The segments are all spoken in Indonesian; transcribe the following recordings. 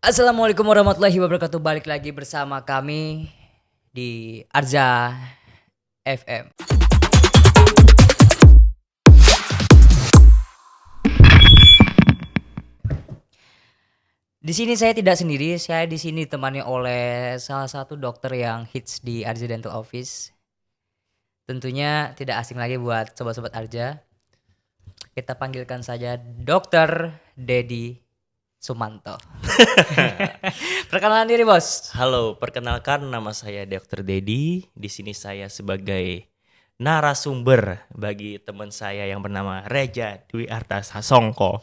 Assalamualaikum warahmatullahi wabarakatuh. Balik lagi bersama kami di Arza FM. Di sini saya tidak sendiri, saya di sini ditemani oleh salah satu dokter yang hits di Arza Dental Office. Tentunya tidak asing lagi buat sobat-sobat Arza. Kita panggilkan saja Dokter Dedi Sumanto. Perkenalan diri, Bos. Halo, perkenalkan nama saya Dr. Dedi. Di sini saya sebagai narasumber bagi teman saya yang bernama Reja Dwi Arta Sasongko.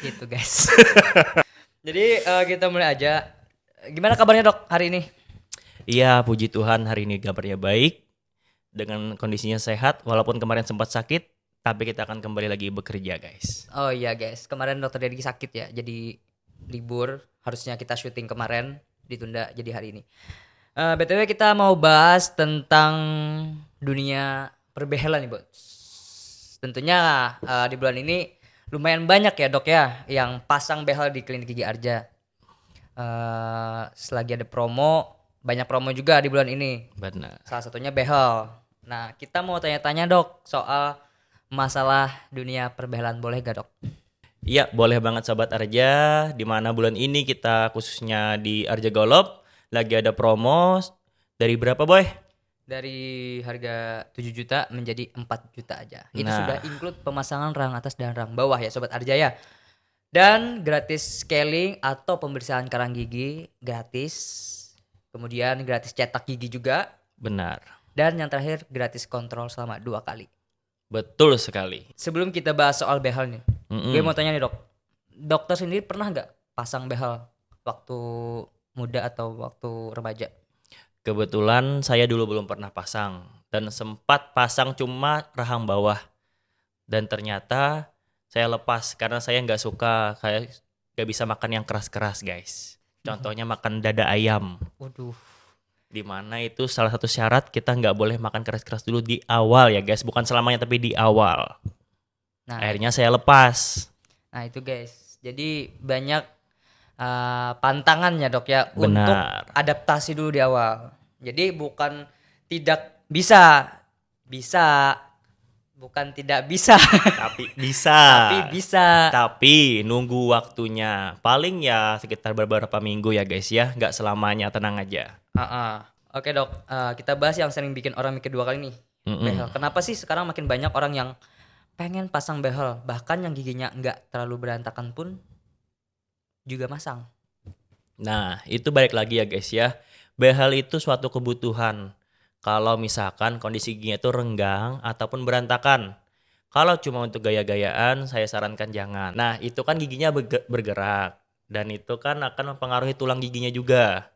Gitu guys. Jadi kita mulai aja. Gimana kabarnya dok hari ini? Iya, puji Tuhan hari ini kabarnya baik. Dengan kondisinya sehat, walaupun kemarin sempat sakit, tapi kita akan kembali lagi bekerja guys. Oh iya guys, kemarin dokter Dedi sakit ya. Jadi libur, harusnya kita syuting kemarin, ditunda jadi hari ini. BTW kita mau bahas tentang dunia perbehelan nih bos. Tentunya di bulan ini lumayan banyak ya dok ya yang pasang behel di klinik gigi Arja. Selagi ada promo, banyak promo juga di bulan ini. Benar. Salah satunya behel. Nah kita mau tanya-tanya dok soal masalah dunia perbehelan, boleh gak dok? Iya, boleh banget Sobat Arja. Di mana bulan ini kita khususnya di Arja Golop lagi ada promo dari berapa boy? Dari harga 7 juta menjadi 4 juta aja. Itu Nah. sudah include pemasangan rang atas dan rang bawah ya Sobat Arja ya. Dan gratis scaling atau pembersihan karang gigi gratis. Kemudian gratis cetak gigi juga. Benar. Dan yang terakhir gratis kontrol selama 2 kali. Betul sekali. Sebelum kita bahas soal behel nih. Mm-mm. Gue mau tanya nih dok. Dokter sendiri pernah gak pasang behel waktu muda atau waktu remaja? Kebetulan saya dulu belum pernah pasang dan sempat pasang cuma rahang bawah dan ternyata saya lepas karena saya nggak suka, kayak nggak bisa makan yang keras-keras guys. Contohnya makan dada ayam, Waduh. di mana itu salah satu syarat kita nggak boleh makan keras-keras dulu di awal ya guys, bukan selamanya tapi di awal. Nah, Akhirnya saya lepas. Nah itu guys, jadi banyak pantangannya dok ya Benar. untuk adaptasi dulu di awal. Jadi bukan tidak bisa, bukan tidak bisa, Tapi bisa. tapi bisa. Tapi nunggu waktunya. Paling ya sekitar beberapa minggu ya guys ya. Nggak selamanya, tenang aja. Oke dok, kita bahas yang sering bikin orang mikir 2 kali nih. Mm-mm. Behel. Kenapa sih sekarang makin banyak orang yang pengen pasang behel, bahkan yang giginya nggak terlalu berantakan pun juga masang. Nah, itu balik lagi ya guys ya. Behel itu suatu kebutuhan. Kalau misalkan kondisi giginya itu renggang ataupun berantakan. Kalau cuma untuk gaya-gayaan, saya sarankan jangan. Nah, itu kan giginya bergerak. Dan itu kan akan mempengaruhi tulang giginya juga.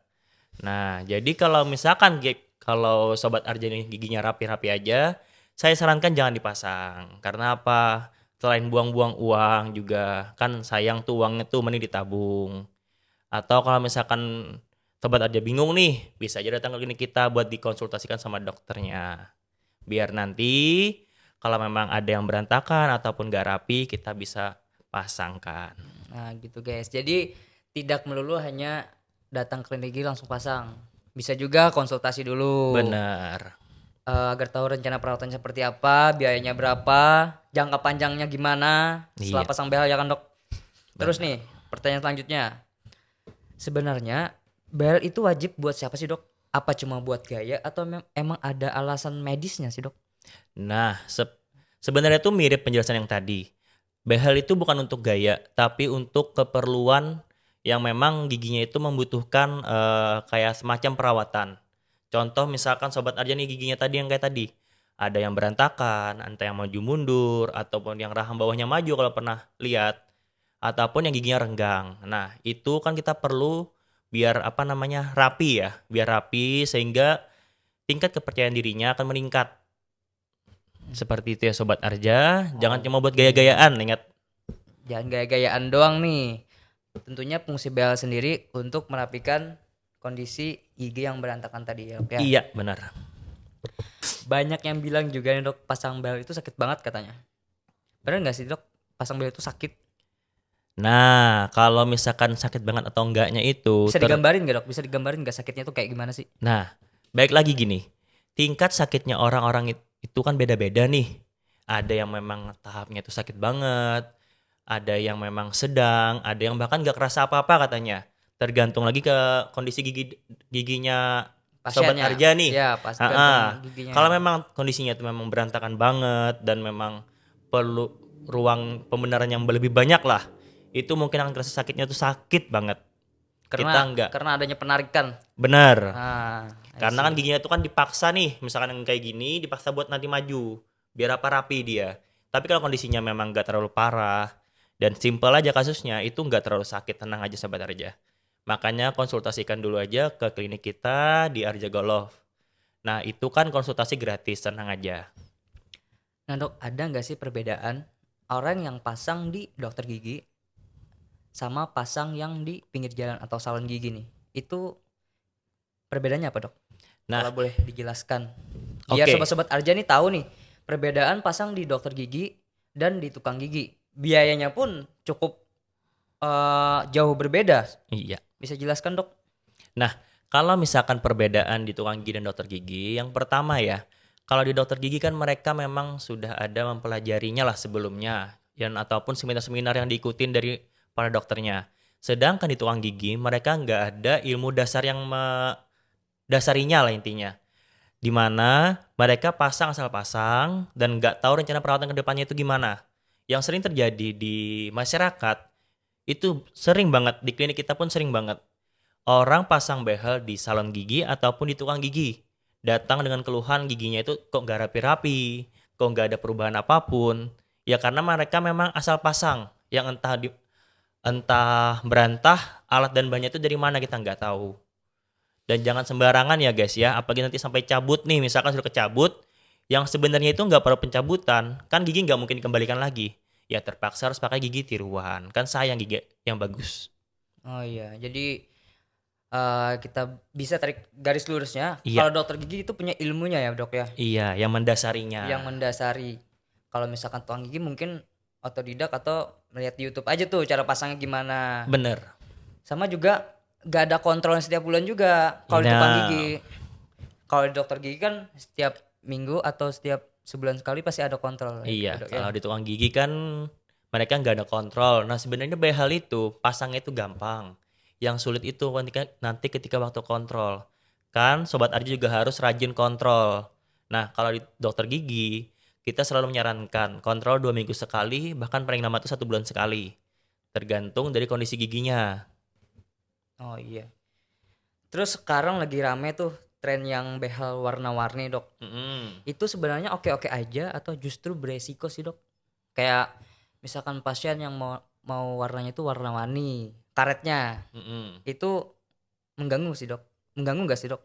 Nah, jadi kalau misalkan kalau Sobat Arja ini giginya rapi-rapi aja, saya sarankan jangan dipasang. Karena apa? Selain buang-buang uang juga, kan sayang tuh uangnya tuh mending ditabung. Atau kalau misalkan Sobat Arja bingung nih, bisa aja datang ke klinik kita buat dikonsultasikan sama dokternya. Biar nanti kalau memang ada yang berantakan ataupun gak rapi, kita bisa pasangkan. Nah gitu guys, jadi tidak melulu hanya datang ke klinik gigi langsung pasang. Bisa juga konsultasi dulu. Benar. Agar tahu rencana perawatannya seperti apa, biayanya berapa, jangka panjangnya gimana setelah Iya. pasang behel ya kan dok. Terus nih pertanyaan selanjutnya, sebenarnya behel itu wajib buat siapa sih dok? Apa cuma buat gaya atau emang ada alasan medisnya sih dok? Nah, sebenarnya itu mirip penjelasan yang tadi. Behel itu bukan untuk gaya, tapi untuk keperluan yang memang giginya itu membutuhkan kayak semacam perawatan. Contoh misalkan Sobat Arja nih giginya tadi yang kayak tadi. Ada yang berantakan, entah yang maju mundur, ataupun yang rahang bawahnya maju kalau pernah lihat. Ataupun yang giginya renggang. Nah, itu kan kita perlu biar rapi ya. Biar rapi sehingga tingkat kepercayaan dirinya akan meningkat. Seperti itu ya Sobat Arja. Jangan cuma buat gaya-gayaan, ingat. Jangan gaya-gayaan doang nih. Tentunya fungsi behel sendiri untuk merapikan kondisi gigi yang berantakan tadi ya. Iya, benar. Banyak yang bilang juga nih dok, pasang behel itu sakit banget katanya. Benar nggak sih dok? Pasang behel itu sakit? Nah, kalau misalkan sakit banget atau enggaknya itu Bisa digambarin gak dok? Bisa digambarin gak sakitnya tuh kayak gimana sih? Nah, baik lagi gini. Tingkat sakitnya orang-orang itu kan beda-beda nih. Ada yang memang tahapnya itu sakit banget, ada yang memang sedang, ada yang bahkan gak kerasa apa-apa katanya. Tergantung lagi ke kondisi giginya Sobat Pasiennya, Arja nih. ya pas gantung Ha-ha. giginya. Kalau memang kondisinya itu memang berantakan banget dan memang perlu ruang pembenaran yang lebih banyak lah, itu mungkin akan kerasa sakitnya tuh sakit banget. Kita Karena nggak karena adanya penarikan. benar. Ah, I Karena kan see. giginya itu kan dipaksa nih, misalkan yang kayak gini dipaksa buat nanti maju, biar apa rapi dia. Tapi kalau kondisinya memang nggak terlalu parah dan simpel aja kasusnya, itu nggak terlalu sakit, tenang aja sahabat Arja. Makanya konsultasikan dulu aja ke klinik kita di Arja Golov. Nah itu kan konsultasi gratis, tenang aja. Nah dok, ada nggak sih perbedaan orang yang pasang di dokter gigi sama pasang yang di pinggir jalan atau salon gigi nih? Itu perbedaannya apa dok? Nah, Kalau boleh dijelaskan. Biar oke. sobat-sobat Arja nih tahu nih perbedaan pasang di dokter gigi dan di tukang gigi. Biayanya pun cukup jauh berbeda. Iya. Bisa jelaskan dok? Nah, kalau misalkan perbedaan di tukang gigi dan dokter gigi, yang pertama ya, kalau di dokter gigi kan mereka memang sudah ada mempelajarinya lah sebelumnya, dan ataupun seminar-seminar yang diikutin dari para dokternya. Sedangkan di tukang gigi, mereka nggak ada ilmu dasar yang dasarinya lah intinya. Di mana mereka pasang asal pasang dan nggak tahu rencana perawatan ke depannya itu gimana. Yang sering terjadi di masyarakat, itu sering banget, di klinik kita pun sering banget. Orang pasang behel di salon gigi ataupun di tukang gigi. Datang dengan keluhan giginya itu kok nggak rapi-rapi, kok nggak ada perubahan apapun. Ya karena mereka memang asal pasang, yang entah berantah alat dan bahannya itu dari mana kita nggak tahu. Dan jangan sembarangan ya guys ya, apalagi nanti sampai cabut nih, misalkan sudah kecabut, yang sebenarnya itu nggak perlu pencabutan, kan gigi nggak mungkin dikembalikan lagi. Ya terpaksa harus pakai gigi tiruan, kan sayang gigi yang bagus. Oh iya, jadi kita bisa tarik garis lurusnya. Iya, Kalau dokter gigi itu punya ilmunya ya dok ya, iya, yang mendasarinya. yang mendasari. Kalau misalkan tukang gigi mungkin otodidak atau melihat di YouTube aja tuh cara pasangnya gimana. Bener. Sama juga gak ada kontrol setiap bulan juga kalau di tukang Nah, gigi. Kalau di dokter gigi kan setiap minggu atau setiap sebulan sekali pasti ada kontrol ya, iya, dok ya. kalau di tukang gigi kan mereka nggak ada kontrol. Nah, sebenarnya behel itu pasangnya itu gampang. Yang sulit itu nanti ketika waktu kontrol. Kan Sobat Arji juga harus rajin kontrol. Nah, kalau di dokter gigi, kita selalu menyarankan kontrol 2 minggu sekali, bahkan paling lama itu 1 bulan sekali. Tergantung dari kondisi giginya. Oh iya. Terus sekarang lagi rame tuh tren yang behel warna-warni dok. Mm-mm. Itu sebenarnya oke-oke aja atau justru beresiko sih dok? Kayak misalkan pasien yang mau mau warnanya itu warna-warni, karetnya Mm-mm. itu mengganggu sih dok. Mengganggu nggak sih dok?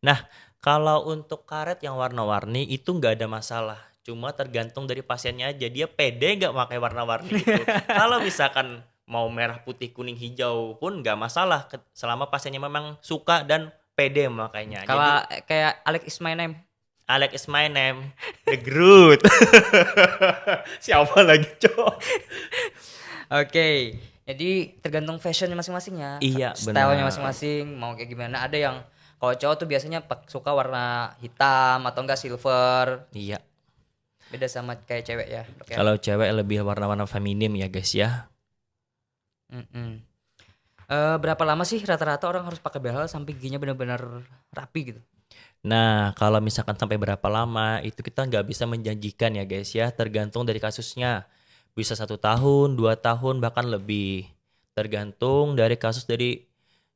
Nah, kalau untuk karet yang warna-warni itu nggak ada masalah. Cuma tergantung dari pasiennya aja. Dia pede nggak pakai warna-warni itu. Kalau misalkan mau merah, putih, kuning, hijau pun nggak masalah. Selama pasiennya memang suka dan pede makainya. Kalau Jadi, kayak Alex is my name. Alex is my name. The Groot. Siapa lagi, Cok? Oke. Jadi tergantung fashionnya masing-masing ya, Iya, stylenya benar. masing-masing mau kayak gimana. Ada yang kalau cowok tuh biasanya suka warna hitam atau enggak silver. Iya. Beda sama kayak cewek ya, dok ya. Kalau cewek lebih warna-warna feminim ya, guys ya. Mm-mm. Berapa lama sih rata-rata orang harus pakai behel sampai giginya benar-benar rapi gitu? Nah, kalau misalkan sampai berapa lama, itu kita nggak bisa menjanjikan ya guys ya, tergantung dari kasusnya. Bisa 1 tahun, 2 tahun, bahkan lebih. Tergantung dari kasus dari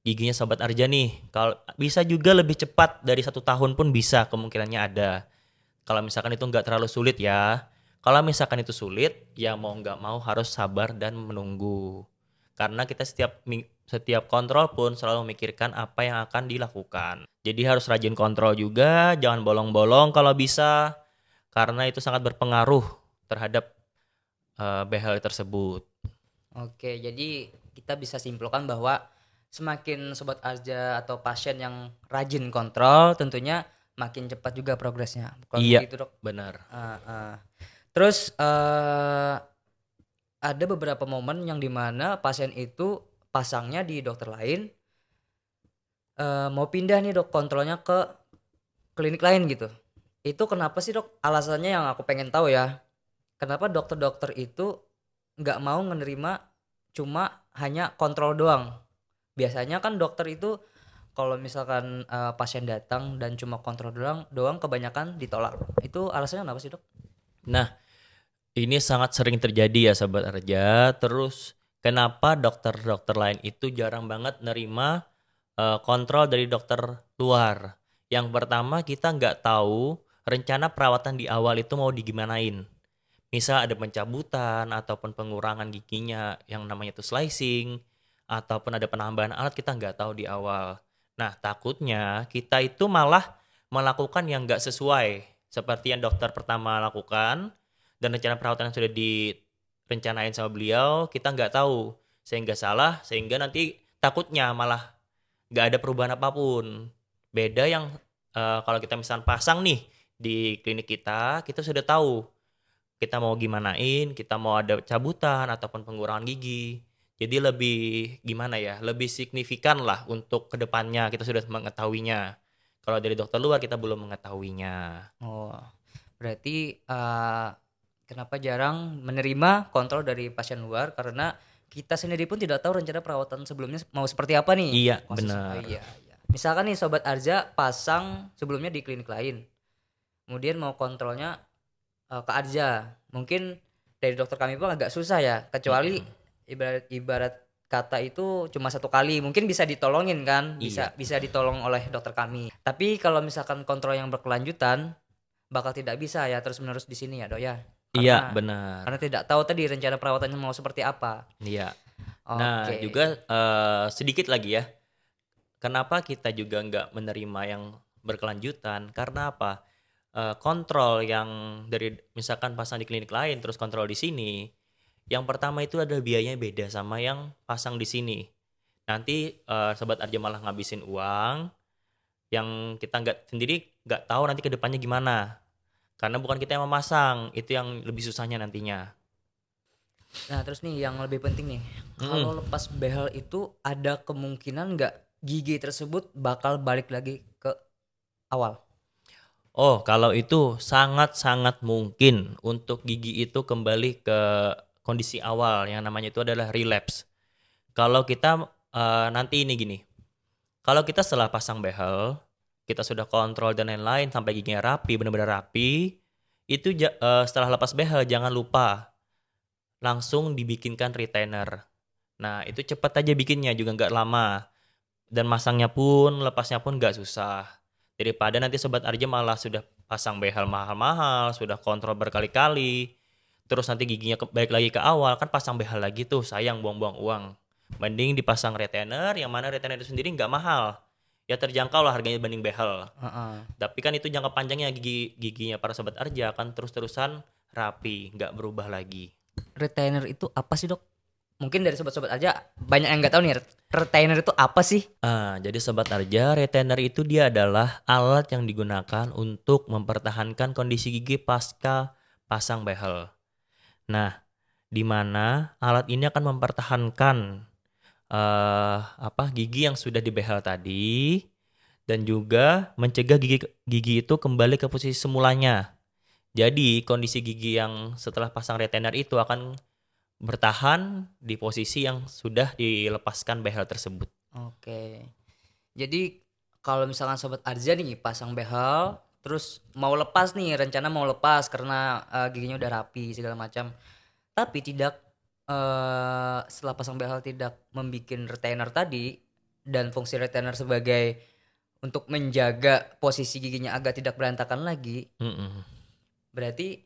giginya Sobat Arja nih. Kalau bisa juga lebih cepat dari 1 tahun pun bisa, kemungkinannya ada. Kalau misalkan itu nggak terlalu sulit ya. Kalau misalkan itu sulit, ya mau nggak mau harus sabar dan menunggu. Karena kita setiap kontrol pun selalu memikirkan apa yang akan dilakukan. Jadi harus rajin kontrol juga, jangan bolong-bolong kalau bisa, karena itu sangat berpengaruh terhadap behel tersebut. Oke, jadi kita bisa simpulkan bahwa semakin sobat Arja atau pasien yang rajin kontrol, tentunya makin cepat juga progresnya. Kalau Iya, begitu dok. benar. Ah, ah. Terus ada beberapa momen yang dimana pasien itu pasangnya di dokter lain, mau pindah nih Dok kontrolnya ke klinik lain gitu. Itu kenapa sih Dok? Alasannya yang aku pengen tahu ya. Kenapa dokter-dokter itu nggak mau menerima cuma hanya kontrol doang? Biasanya kan dokter itu kalau misalkan pasien datang dan cuma kontrol doang, doang kebanyakan ditolak. Itu alasannya kenapa sih Dok? Nah, ini sangat sering terjadi ya Sobat Arja. Terus kenapa dokter-dokter lain itu jarang banget nerima kontrol dari dokter luar? Yang pertama kita nggak tahu rencana perawatan di awal itu mau digimanain. Misal ada pencabutan ataupun pengurangan giginya yang namanya itu slicing ataupun ada penambahan alat kita nggak tahu di awal. Nah takutnya kita itu malah melakukan yang nggak sesuai seperti yang dokter pertama lakukan dan rencana perawatan yang sudah direncanain sama beliau kita nggak tahu sehingga salah sehingga nanti takutnya malah nggak ada perubahan apapun. Beda yang kalau kita misalnya pasang nih di klinik kita sudah tahu kita mau gimanain, kita mau ada cabutan ataupun pengurangan gigi. Jadi lebih gimana ya, lebih signifikan lah untuk kedepannya kita sudah mengetahuinya. Kalau dari dokter luar kita belum mengetahuinya. Oh, berarti kenapa jarang menerima kontrol dari pasien luar karena kita sendiri pun tidak tahu rencana perawatan sebelumnya mau seperti apa nih. Iya, Oh benar. iya, iya. Misalkan nih Sobat Arja pasang sebelumnya di klinik lain. Kemudian mau kontrolnya ke Arja. Mungkin dari dokter kami pun agak susah ya, kecuali ibarat kata itu cuma satu kali, mungkin bisa ditolongin kan, Iya. bisa ditolong oleh dokter kami. Tapi kalau misalkan kontrol yang berkelanjutan bakal tidak bisa ya terus menerus di sini ya Dok ya. Iya, Karena benar. tidak tahu tadi rencana perawatannya mau seperti apa. Iya. Nah, Oke. juga sedikit lagi ya. Kenapa kita juga nggak menerima yang berkelanjutan? Karena apa? Kontrol yang dari misalkan pasang di klinik lain terus kontrol di sini, yang pertama itu ada biayanya beda sama yang pasang di sini. Nanti Sobat Arja malah ngabisin uang yang kita nggak tahu nanti ke depannya gimana. Karena bukan kita yang memasang, itu yang lebih susahnya nantinya. Nah, terus nih yang lebih penting nih, Mm-mm. kalau lepas behel itu ada kemungkinan nggak gigi tersebut bakal balik lagi ke awal? Oh, kalau itu sangat-sangat mungkin untuk gigi itu kembali ke kondisi awal yang namanya itu adalah relapse. Kalau kita nanti ini gini, kalau kita setelah pasang behel, kita sudah kontrol dan lain-lain sampai giginya rapi, benar-benar rapi, itu setelah lepas behel jangan lupa langsung dibikinkan retainer. Nah, itu cepat aja bikinnya juga nggak lama. Dan masangnya pun, lepasnya pun nggak susah. Daripada nanti Sobat Arja malah sudah pasang behel mahal-mahal, sudah kontrol berkali-kali, terus nanti giginya balik lagi ke awal, kan pasang behel lagi tuh, sayang buang-buang uang. Mending dipasang retainer, yang mana retainer itu sendiri nggak mahal. Ya terjangkau lah harganya dibanding behel. Heeh. Tapi kan itu jangka panjangnya giginya para Sobat Arja kan terus-terusan rapi, nggak berubah lagi. Retainer itu apa sih Dok? Mungkin dari sobat-sobat aja banyak yang nggak tahu nih retainer itu apa sih? Jadi Sobat Arja, retainer itu dia adalah alat yang digunakan untuk mempertahankan kondisi gigi pasca pasang behel. Nah, di mana alat ini akan mempertahankan gigi yang sudah dibehel tadi dan juga mencegah gigi itu kembali ke posisi semulanya. Jadi kondisi gigi yang setelah pasang retainer itu akan bertahan di posisi yang sudah dilepaskan behel tersebut. Oke. Jadi kalau misalkan sobat Arja nih pasang behel terus mau lepas nih rencana mau lepas karena giginya udah rapi segala macam. Tapi tidak setelah pasang behel tidak membikin retainer tadi dan fungsi retainer sebagai untuk menjaga posisi giginya agar tidak berantakan lagi, Mm-mm. berarti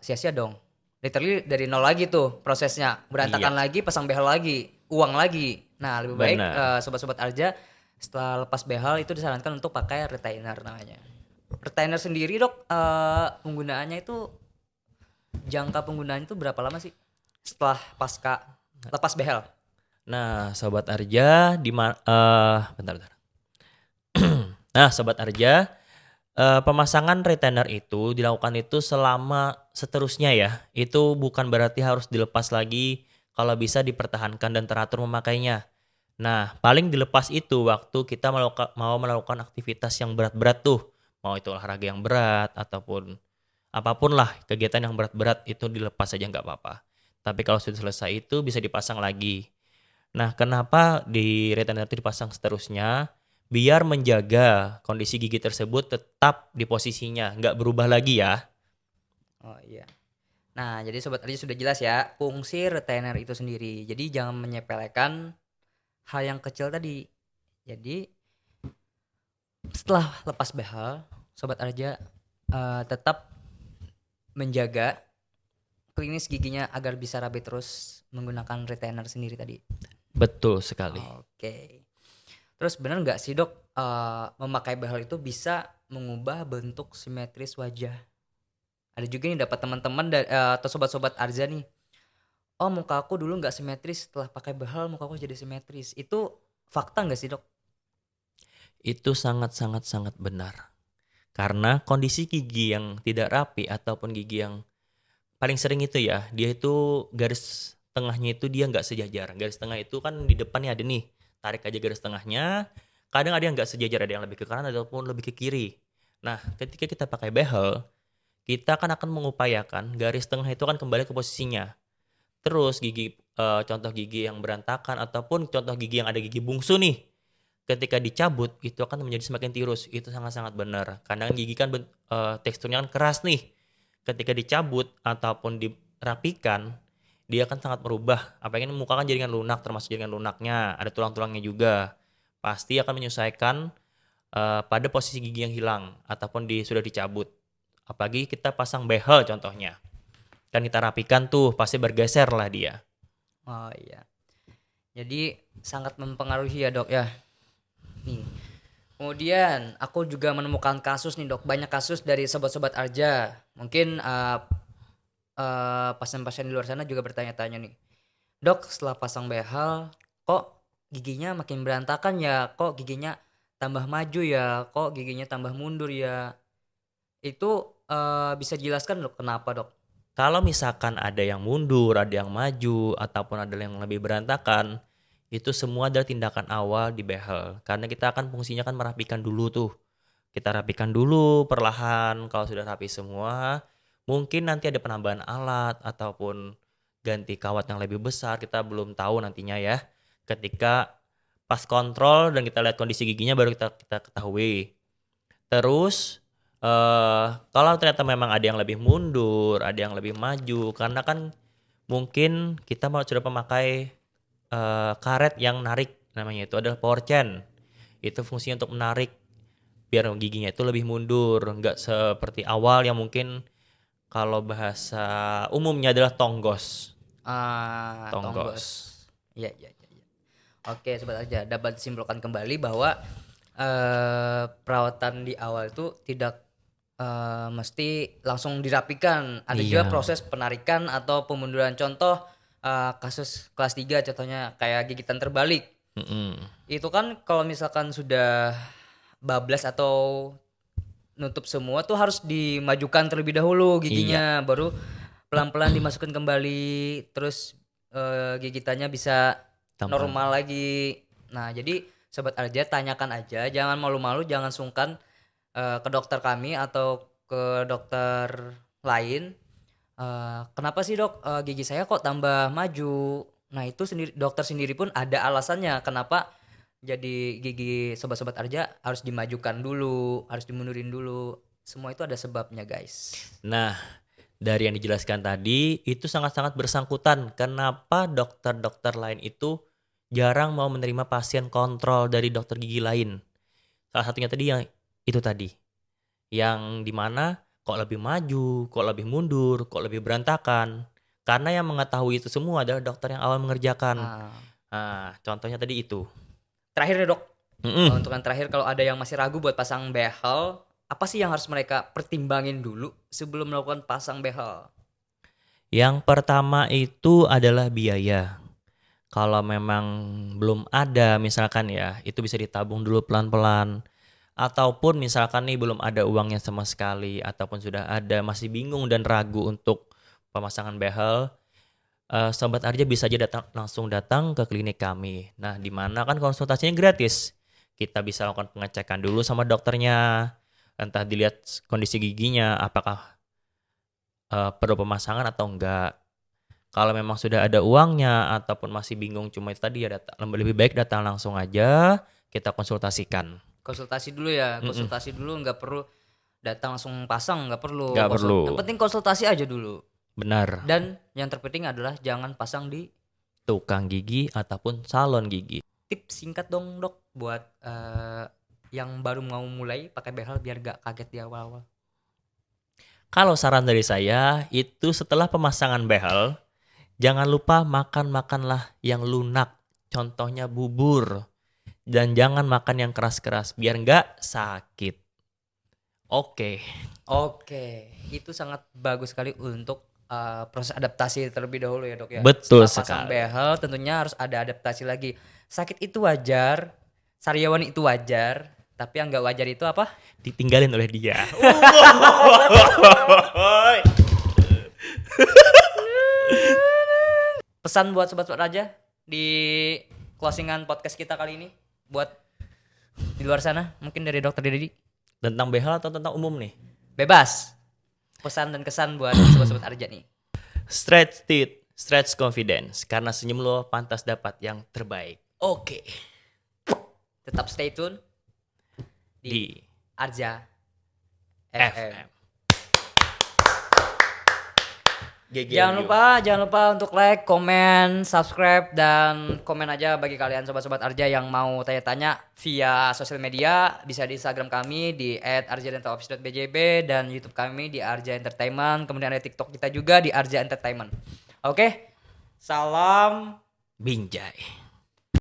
sia-sia dong. Literally dari nol lagi tuh prosesnya, berantakan Iya, lagi, pasang behel lagi, uang lagi. Nah lebih baik benar. sobat-sobat Arja setelah lepas behel itu disarankan untuk pakai retainer namanya. Retainer sendiri Dok, penggunaannya itu jangka penggunaannya itu berapa lama sih setelah pasca lepas behel? Nah, Sobat Arja, bentar. Nah, Sobat Arja, pemasangan retainer itu dilakukan itu selama seterusnya ya, itu bukan berarti harus dilepas lagi, kalau bisa dipertahankan dan teratur memakainya. Nah, paling dilepas itu waktu kita mau melakukan aktivitas yang berat-berat tuh. Mau itu olahraga yang berat ataupun apapun lah kegiatan yang berat-berat itu dilepas aja nggak apa-apa. Tapi kalau sudah selesai itu bisa dipasang lagi. Nah, kenapa di retainer itu dipasang seterusnya? Biar menjaga kondisi gigi tersebut tetap di posisinya, nggak berubah lagi ya. Oh iya. Nah, jadi sobat Arja sudah jelas ya fungsi retainer itu sendiri. Jadi jangan menyepelekan hal yang kecil tadi. Jadi setelah lepas behel, sobat Arja tetap menjaga klinis giginya agar bisa rapi terus menggunakan retainer sendiri tadi. Betul sekali. Oke. Terus benar nggak sih dok, memakai behel itu bisa mengubah bentuk simetris wajah? Ada juga nih dapat teman-teman atau sobat-sobat Arza nih. Oh, muka aku dulu nggak simetris, setelah pakai behel muka aku jadi simetris. Itu fakta nggak sih dok? Itu sangat benar. Karena kondisi gigi yang tidak rapi ataupun gigi yang paling sering itu ya, dia itu garis tengahnya itu dia nggak sejajar. Garis tengah itu kan di depannya ada nih, tarik aja garis tengahnya. Kadang ada yang nggak sejajar, ada yang lebih ke kanan ataupun lebih ke kiri. Nah, ketika kita pakai behel, kita kan akan mengupayakan garis tengah itu kan kembali ke posisinya. Terus contoh gigi yang berantakan ataupun contoh gigi yang ada gigi bungsu nih, ketika dicabut itu akan menjadi semakin tirus. Itu sangat-sangat benar. Karena gigi kan teksturnya kan keras nih. Ketika dicabut ataupun dirapikan, dia akan sangat merubah. Apalagi muka kan jaringan lunak, termasuk jaringan lunaknya, ada tulang-tulangnya juga. Pasti akan menyesuaikan pada posisi gigi yang hilang ataupun sudah dicabut. Apalagi kita pasang behel contohnya. Kan kita rapikan tuh, pasti bergeser lah dia. Oh iya. Jadi sangat mempengaruhi ya dok ya. Nih. Kemudian aku juga menemukan kasus nih dok, banyak kasus dari sobat-sobat Arja. Mungkin pasien-pasien di luar sana juga bertanya-tanya nih. Dok, setelah pasang behel kok giginya makin berantakan ya? Kok giginya tambah maju ya? Kok giginya tambah mundur ya? Itu bisa dijelaskan dok kenapa dok? Kalau misalkan ada yang mundur, ada yang maju, ataupun ada yang lebih berantakan, itu semua adalah tindakan awal di behel. Karena kita akan fungsinya kan merapikan dulu tuh. Kita rapikan dulu perlahan, kalau sudah rapi semua, mungkin nanti ada penambahan alat ataupun ganti kawat yang lebih besar, kita belum tahu nantinya ya. Ketika pas kontrol dan kita lihat kondisi giginya baru kita ketahui. Terus kalau ternyata memang ada yang lebih mundur, ada yang lebih maju, karena kan mungkin kita sudah memakai karet yang narik, namanya itu adalah power chain. Itu fungsinya untuk menarik biar giginya itu lebih mundur, nggak seperti awal yang mungkin kalau bahasa umumnya adalah tonggos. Tonggos. Iya. Oke, sobat aja dapat disimpulkan kembali bahwa perawatan di awal itu tidak mesti langsung dirapikan. Ada juga Iya. proses penarikan atau pemunduran. Contoh kasus kelas 3 contohnya kayak gigitan terbalik. Itu kan kalau misalkan sudah bablas atau nutup semua tuh harus dimajukan terlebih dahulu giginya, baru pelan-pelan dimasukkan kembali, terus gigitannya bisa normal lagi. Nah, jadi sobat Arja tanyakan aja, jangan malu-malu, jangan sungkan ke dokter kami atau ke dokter lain. Kenapa sih dok gigi saya kok tambah maju? Nah itu sendiri dokter sendiri pun ada alasannya kenapa jadi gigi sobat-sobat Arja harus dimajukan dulu, harus dimundurin dulu. Semua itu ada sebabnya guys. Nah, dari yang dijelaskan tadi itu sangat-sangat bersangkutan. Kenapa dokter-dokter lain itu jarang mau menerima pasien kontrol dari dokter gigi lain? Salah satunya tadi yang itu tadi. Yang dimana kok lebih maju, kok lebih mundur, kok lebih berantakan. Karena yang mengetahui itu semua adalah dokter yang awal mengerjakan. Nah, contohnya tadi itu. Terakhir nih dok, untuk yang terakhir kalau ada yang masih ragu buat pasang behel, apa sih yang harus mereka pertimbangin dulu sebelum melakukan pasang behel? Yang pertama itu adalah biaya. Kalau memang belum ada misalkan ya, itu bisa ditabung dulu pelan-pelan. ataupun misalkan nih belum ada uangnya sama sekali ataupun sudah ada masih bingung dan ragu untuk pemasangan behel, Sobat Arja bisa aja langsung datang ke klinik kami. Nah, di mana kan konsultasinya gratis. Kita bisa lakukan pengecekan dulu sama dokternya, entah dilihat kondisi giginya apakah perlu pemasangan atau enggak. Kalau memang sudah ada uangnya ataupun masih bingung cuma itu tadi ya lebih baik datang langsung aja kita konsultasikan. Konsultasi dulu ya, Mm-mm. konsultasi dulu, nggak perlu datang langsung pasang, nggak perlu. Nggak perlu. Yang penting konsultasi aja dulu. Benar. Dan yang terpenting adalah jangan pasang di Tukang gigi ataupun salon gigi. tips singkat dong dok buat yang baru mau mulai pakai behel biar gak kaget di awal-awal. Kalau saran dari saya itu setelah pemasangan behel, jangan lupa makanlah yang lunak. Contohnya bubur. Dan jangan makan yang keras-keras biar nggak sakit. Oke. Oke, itu sangat bagus sekali untuk proses adaptasi terlebih dahulu ya dok ya. Betul Setelah pasang sekali. behel tentunya harus ada adaptasi lagi. Sakit itu wajar, sariawan itu wajar, tapi yang nggak wajar itu apa? Ditinggalin oleh dia. Pesan buat sobat-sobat Raja di closingan podcast kita kali ini buat di luar sana, mungkin dari Dokter Dedi. Tentang behel atau tentang umum nih? Bebas. Pesan dan kesan buat sobat-sobat Arja nih. Stretch teeth, stretch confidence. Karena senyum lo pantas dapat yang terbaik. Oke. Tetap stay tune Di Arja FM. FM. Jangan lupa untuk like, komen, subscribe, dan komen aja bagi kalian sobat-sobat Arja yang mau tanya-tanya via sosial media. Bisa di Instagram kami di @arjadentaloffice.bjb dan YouTube kami di Arja Entertainment. Kemudian ada TikTok kita juga di Arja Entertainment. Oke, salam Binjai.